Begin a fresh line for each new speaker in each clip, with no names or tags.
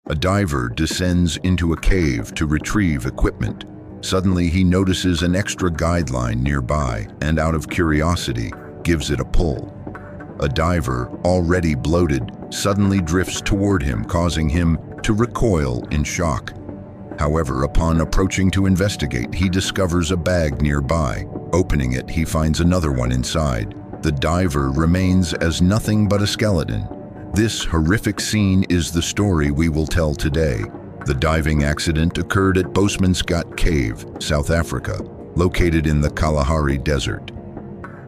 A diver descends into a cave to retrieve equipment. Suddenly, he notices an extra guideline nearby and, out of curiosity, gives it a pull. A diver, already bloated, suddenly drifts toward him, causing him to recoil in shock. However, upon approaching to investigate, he discovers a bag nearby. Opening it, he finds another one inside. The diver remains as nothing but a skeleton. This horrific scene is the story we will tell today. The diving accident occurred at Boesmansgat Cave, South Africa, located in the Kalahari Desert.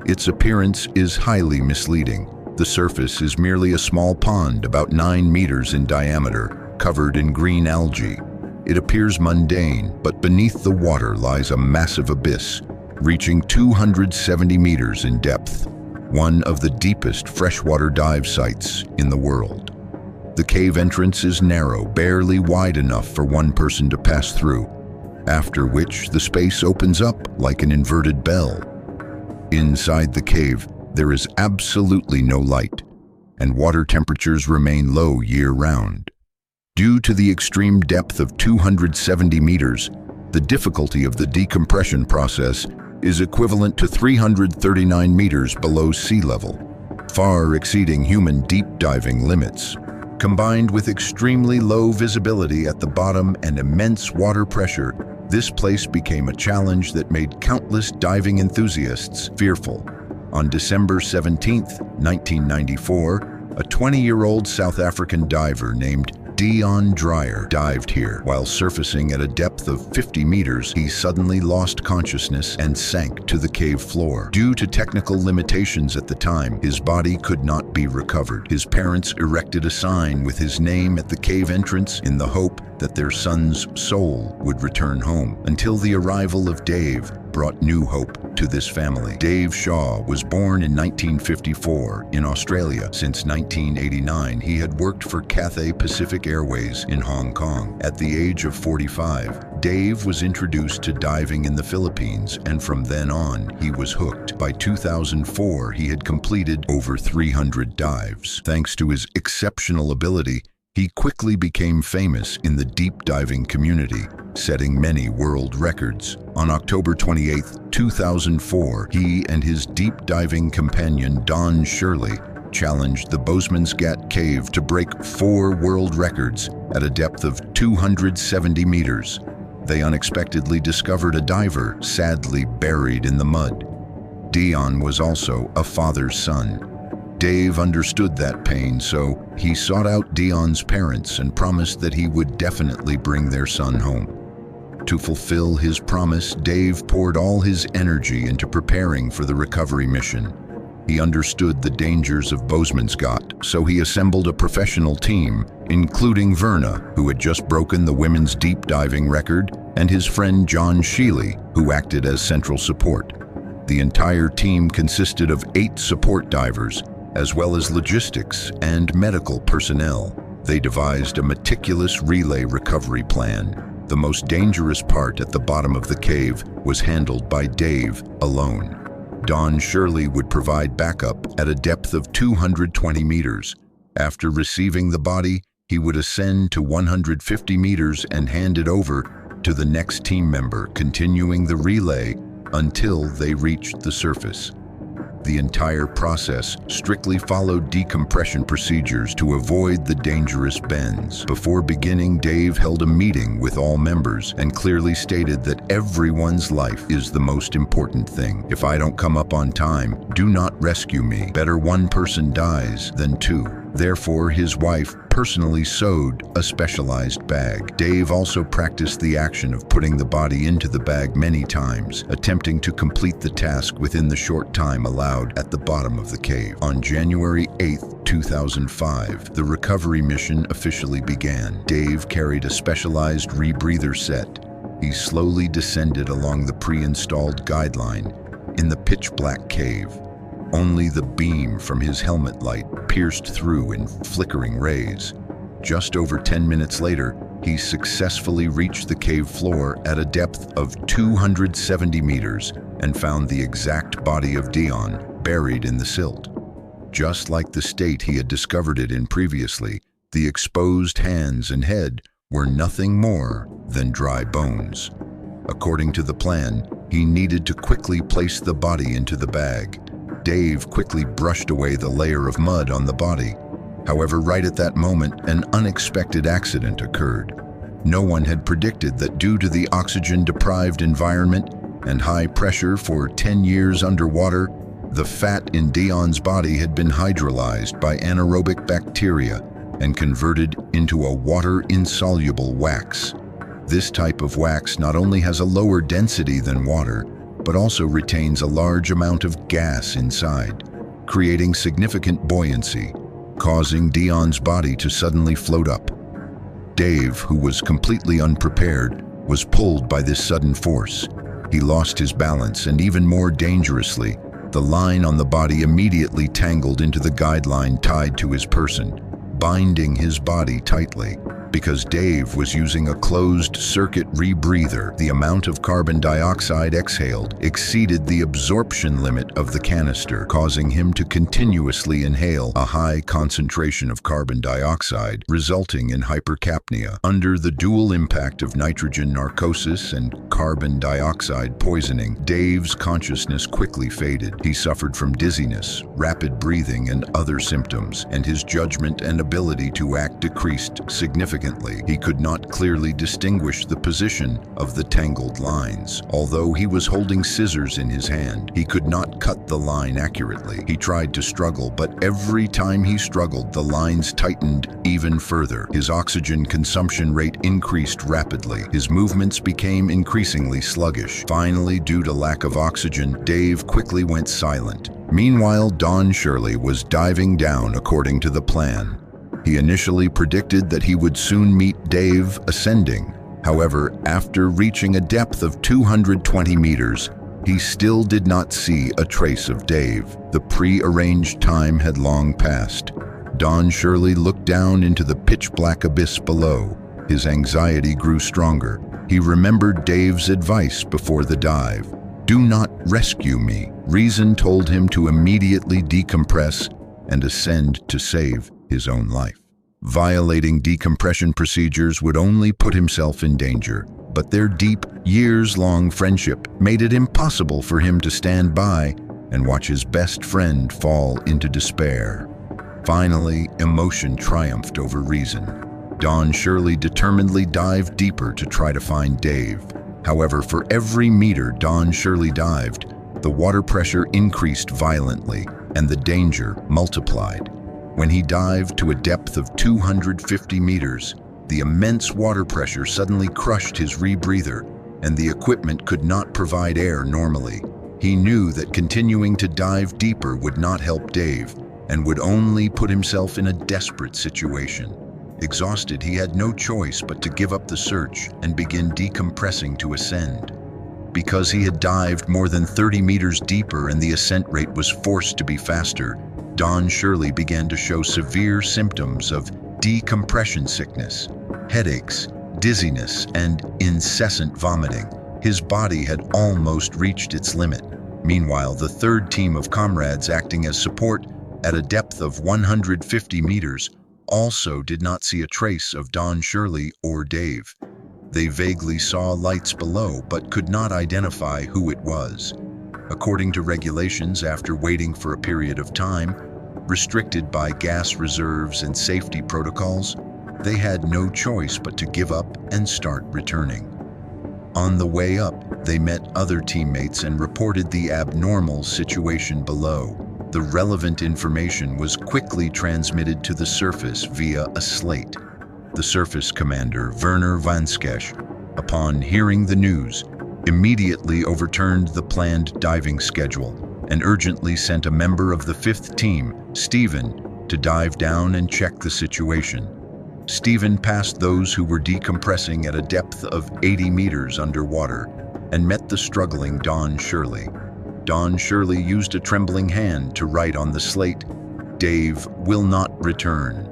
Its appearance is highly misleading. The surface is merely a small pond about 9 meters in diameter, covered in green algae. It appears mundane, but beneath the water lies a massive abyss, reaching 270 meters in depth, one of the deepest freshwater dive sites in the world. The cave entrance is narrow, barely wide enough for one person to pass through, after which the space opens up like an inverted bell. Inside the cave, there is absolutely no light, and water temperatures remain low year-round. Due to the extreme depth of 270 meters, the difficulty of the decompression process is equivalent to 339 meters below sea level, far exceeding human deep diving limits. Combined with extremely low visibility at the bottom and immense water pressure, this place became a challenge that made countless diving enthusiasts fearful. On December 17, 1994, a 20-year-old South African diver named Deon Dreyer dived here. While surfacing at a depth of 50 meters, he suddenly lost consciousness and sank to the cave floor. Due to technical limitations at the time, his body could not be recovered. His parents erected a sign with his name at the cave entrance in the hope that their son's soul would return home, until the arrival of Dave brought new hope to this family. Dave Shaw was born in 1954 in Australia. Since 1989, he had worked for Cathay Pacific Airways in Hong Kong. At the age of 45, Dave was introduced to diving in the Philippines, and from then on, he was hooked. By 2004, he had completed over 300 dives. Thanks to his exceptional ability, he quickly became famous in the deep diving community, setting many world records. On October 28, 2004, he and his deep diving companion Don Shirley challenged the Boesmansgat Cave to break 4 world records at a depth of 270 meters. They unexpectedly discovered a diver sadly buried in the mud. Deon was also a father's son. Dave understood that pain, so he sought out Deon's parents and promised that he would definitely bring their son home. To fulfill his promise, Dave poured all his energy into preparing for the recovery mission. He understood the dangers of Boesmansgat, so he assembled a professional team, including Verna, who had just broken the women's deep diving record, and his friend John Sheely, who acted as central support. The entire team consisted of 8 support divers, as well as logistics and medical personnel. They devised a meticulous relay recovery plan. The most dangerous part at the bottom of the cave was handled by Dave alone. Don Shirley would provide backup at a depth of 220 meters. After receiving the body, he would ascend to 150 meters and hand it over to the next team member, continuing the relay until they reached the surface. The entire process strictly followed decompression procedures to avoid the dangerous bends. Before beginning, Dave held a meeting with all members and clearly stated that everyone's life is the most important thing. If I don't come up on time, do not rescue me. Better one person dies than 2. Therefore, his wife personally sewed a specialized bag. Dave also practiced the action of putting the body into the bag many times, attempting to complete the task within the short time allowed at the bottom of the cave. On January 8, 2005, the recovery mission officially began. Dave carried a specialized rebreather set. He slowly descended along the pre-installed guideline in the pitch-black cave. Only the beam from his helmet light pierced through in flickering rays. Just over 10 minutes later, he successfully reached the cave floor at a depth of 270 meters and found the exact body of Deon buried in the silt. Just like the state he had discovered it in previously, The exposed hands and head were nothing more than dry bones. According to the plan, he needed to quickly place the body into the bag. Dave quickly brushed away the layer of mud on the body. However, right at that moment, an unexpected accident occurred. No one had predicted that due to the oxygen-deprived environment and high pressure for 10 years underwater, the fat in Dion's body had been hydrolyzed by anaerobic bacteria and converted into a water-insoluble wax. This type of wax not only has a lower density than water, but also retains a large amount of gas inside, creating significant buoyancy, causing Dion's body to suddenly float up. Dave, who was completely unprepared, was pulled by this sudden force. He lost his balance, and even more dangerously, the line on the body immediately tangled into the guideline tied to his person, binding his body tightly. Because Dave was using a closed-circuit rebreather, the amount of carbon dioxide exhaled exceeded the absorption limit of the canister, causing him to continuously inhale a high concentration of carbon dioxide, resulting in hypercapnia. Under the dual impact of nitrogen narcosis and carbon dioxide poisoning, Dave's consciousness quickly faded. He suffered from dizziness, rapid breathing, and other symptoms, and his judgment and ability to act decreased significantly. He could not clearly distinguish the position of the tangled lines. Although he was holding scissors in his hand, he could not cut the line accurately. He tried to struggle, but every time he struggled, the lines tightened even further. His oxygen consumption rate increased rapidly. His movements became increasingly sluggish. Finally, due to lack of oxygen, Dave quickly went silent. Meanwhile, Don Shirley was diving down according to the plan. He initially predicted that he would soon meet Dave ascending. However, after reaching a depth of 220 meters, he still did not see a trace of Dave. The pre-arranged time had long passed. Don Shirley looked down into the pitch-black abyss below. His anxiety grew stronger. He remembered Dave's advice before the dive. "Do not rescue me." Reason told him to immediately decompress and ascend to save his own life. Violating decompression procedures would only put himself in danger, but their deep, years-long friendship made it impossible for him to stand by and watch his best friend fall into despair. Finally, emotion triumphed over reason. Don Shirley determinedly dived deeper to try to find Dave. However, for every meter Don Shirley dived, the water pressure increased violently and the danger multiplied. When he dived to a depth of 250 meters, the immense water pressure suddenly crushed his rebreather, and the equipment could not provide air normally. He knew that continuing to dive deeper would not help Dave, and would only put himself in a desperate situation. Exhausted, he had no choice but to give up the search and begin decompressing to ascend. Because he had dived more than 30 meters deeper and the ascent rate was forced to be faster, Don Shirley began to show severe symptoms of decompression sickness, headaches, dizziness, and incessant vomiting. His body had almost reached its limit. Meanwhile, the third team of comrades acting as support at a depth of 150 meters also did not see a trace of Don Shirley or Dave. They vaguely saw lights below, but could not identify who it was. According to regulations, after waiting for a period of time, restricted by gas reserves and safety protocols, they had no choice but to give up and start returning. On the way up, they met other teammates and reported the abnormal situation below. The relevant information was quickly transmitted to the surface via a slate. The surface commander, Werner Vanskesh, upon hearing the news, immediately overturned the planned diving schedule and urgently sent a member of the fifth team, Stephen, to dive down and check the situation. Stephen passed those who were decompressing at a depth of 80 meters underwater and met the struggling Don Shirley. Don Shirley used a trembling hand to write on the slate, "Dave will not return."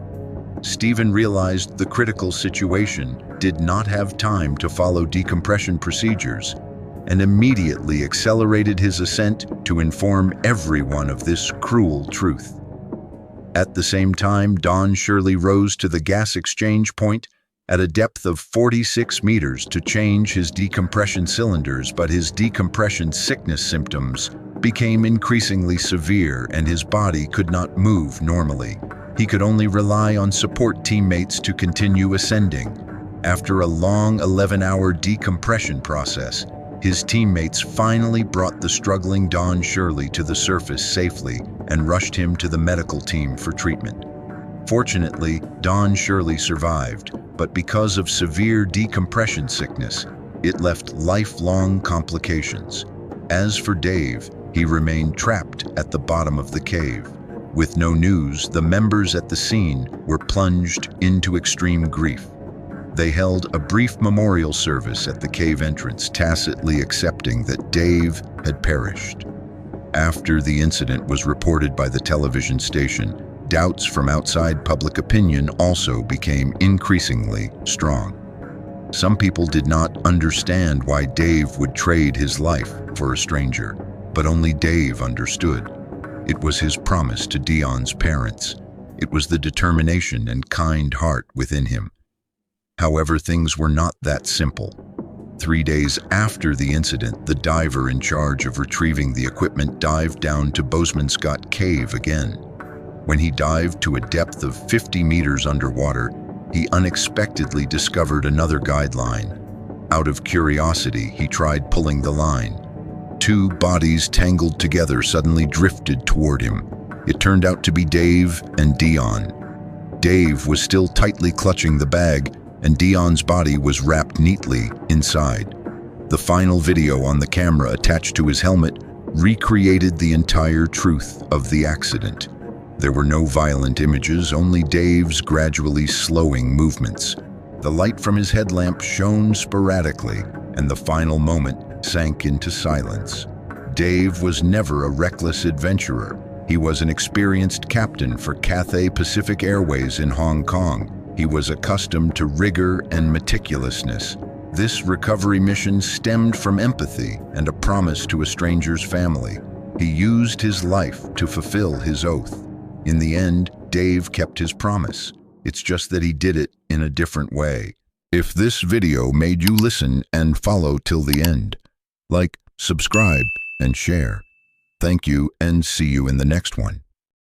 Stephen realized the critical situation, did not have time to follow decompression procedures, and immediately accelerated his ascent to inform everyone of this cruel truth. At the same time, Don Shirley rose to the gas exchange point at a depth of 46 meters to change his decompression cylinders, but his decompression sickness symptoms became increasingly severe and his body could not move normally. He could only rely on support teammates to continue ascending. After a long 11-hour decompression process, his teammates finally brought the struggling Don Shirley to the surface safely and rushed him to the medical team for treatment. Fortunately, Don Shirley survived, but because of severe decompression sickness, it left lifelong complications. As for Dave, he remained trapped at the bottom of the cave. With no news, the members at the scene were plunged into extreme grief. They held a brief memorial service at the cave entrance, tacitly accepting that Dave had perished. After the incident was reported by the television station, doubts from outside public opinion also became increasingly strong. Some people did not understand why Dave would trade his life for a stranger, but only Dave understood. It was his promise to Dion's parents. It was the determination and kind heart within him. However, things were not that simple. 3 days after the incident, the diver in charge of retrieving the equipment dived down to Bozeman Scott Cave again. When he dived to a depth of 50 meters underwater, he unexpectedly discovered another guideline. Out of curiosity, he tried pulling the line. 2 bodies tangled together suddenly drifted toward him. It turned out to be Dave and Dion. Dave was still tightly clutching the bag, and Dion's body was wrapped neatly inside. The final video on the camera attached to his helmet recreated the entire truth of the accident. There were no violent images, only Dave's gradually slowing movements. The light from his headlamp shone sporadically, and the final moment sank into silence. Dave was never a reckless adventurer. He was an experienced captain for Cathay Pacific Airways in Hong Kong. He was accustomed to rigor and meticulousness. This recovery mission stemmed from empathy and a promise to a stranger's family. He used his life to fulfill his oath. In the end, Dave kept his promise. It's just that he did it in a different way. If this video made you listen and follow till the end, like, subscribe, and share. Thank you, and see you in the next one.